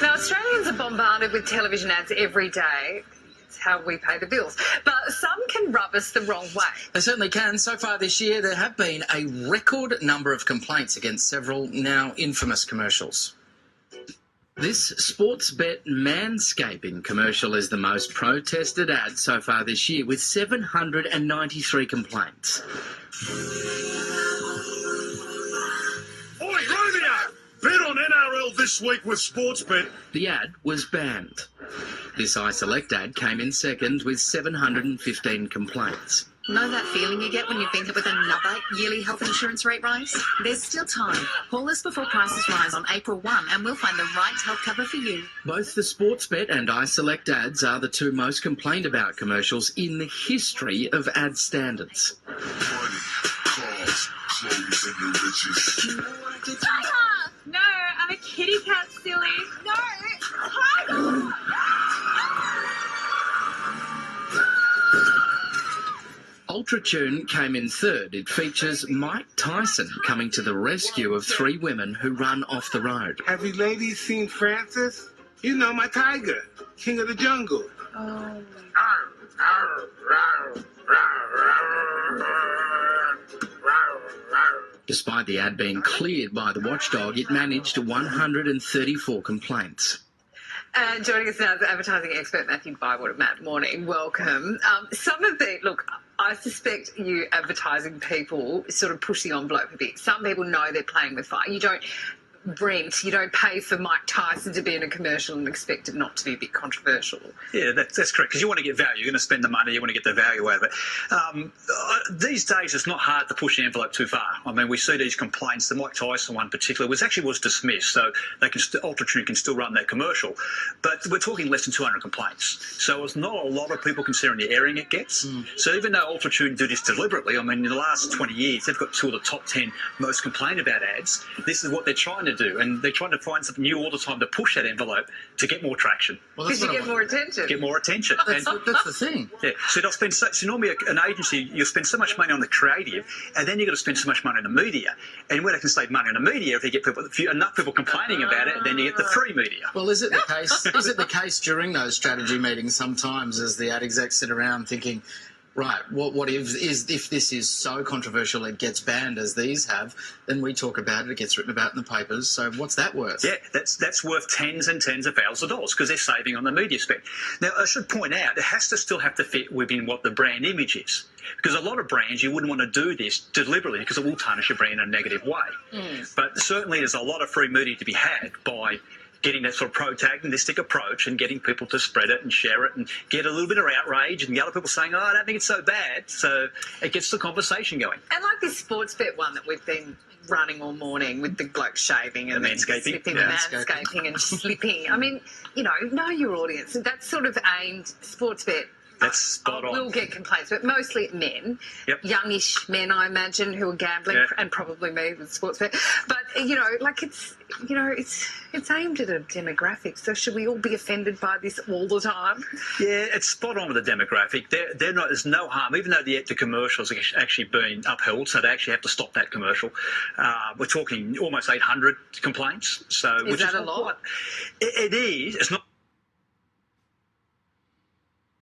Now, Australians are bombarded with television ads every day. It's how we pay the bills. But some can rub us the wrong way. They certainly can. So far this year, there have been a record number of complaints against several now infamous commercials. This Sportsbet manscaping commercial is the most protested ad so far this year, with 793 complaints. Oi, Romeo! Bet on NRL this week with Sportsbet. The ad was banned. This iSelect ad came in second with 715 complaints. Know that feeling you get when you've been hit with another yearly health insurance rate rise? There's still time. Call us before prices rise on April 1 and we'll find the right health cover for you. Both the Sportsbet and iSelect ads are the two most complained about commercials in the history of ad standards. No, I'm a kitty cat, silly. No, Tiger! Ultratune came in third. It features Mike Tyson coming to the rescue of three women who run off the road. Have you ladies seen Francis? You know, my tiger, king of the jungle. Oh. Despite the ad being cleared by the watchdog, it managed 134 complaints. Joining us now is advertising expert Matthew Bywater. Matt, morning. Welcome. I suspect you advertising people sort of push the envelope a bit. Some people know they're playing with fire. You don't pay for Mike Tyson to be in a commercial and expect it not to be a bit controversial. Yeah, that's correct, because you want to get value. You're going to spend the money, you want to get the value out of it. These days, it's not hard to push the envelope too far. I mean, we see these complaints. The Mike Tyson one particularly was dismissed, so Ultratune can still run that commercial. But we're talking less than 200 complaints. So it's not a lot of people considering the airing it gets. So even though Ultratune do this deliberately, I mean, in the last 20 years, they've got two of the top 10 most complained about ads. This is what they're trying to do, and they're trying to find something new all the time to push that envelope to get more traction. Because you get more attention. Get more attention. That's the thing. Yeah. So they'll spend so normally an agency, you'll spend so much money on the creative, and then you've got to spend so much money on the media. And where they can save money on the media, if they get enough people complaining about it, then you get the free media. Well, is it the case? Is it the case during those strategy meetings sometimes, as the ad execs sit around thinking, right, what if this is so controversial it gets banned as these have, then we talk about it, it gets written about in the papers, so what's that worth? Yeah, that's worth tens and tens of thousands of dollars because they're saving on the media spend. Now, I should point out, it has to still have to fit within what the brand image is, because a lot of brands, you wouldn't want to do this deliberately because it will tarnish your brand in a negative way. But certainly there's a lot of free media to be had by getting that sort of protagonistic approach and getting people to spread it and share it and get a little bit of outrage and the other people saying, oh, I don't think it's so bad. So it gets the conversation going. And like this Sportsbet one that we've been running all morning with the bloke shaving and manscaping and slipping. I mean, know your audience. That's sort of aimed Sportsbet. That's spot on. We'll get complaints, but mostly men, youngish men, I imagine, who are gambling, and probably me with Sportsbet. But it's aimed at a demographic. So should we all be offended by this all the time? Yeah, it's spot on with the demographic. They're not. There's no harm, even though the commercials are actually being upheld. So they actually have to stop that commercial. We're talking almost 800 complaints. So is that a lot? It is. It's not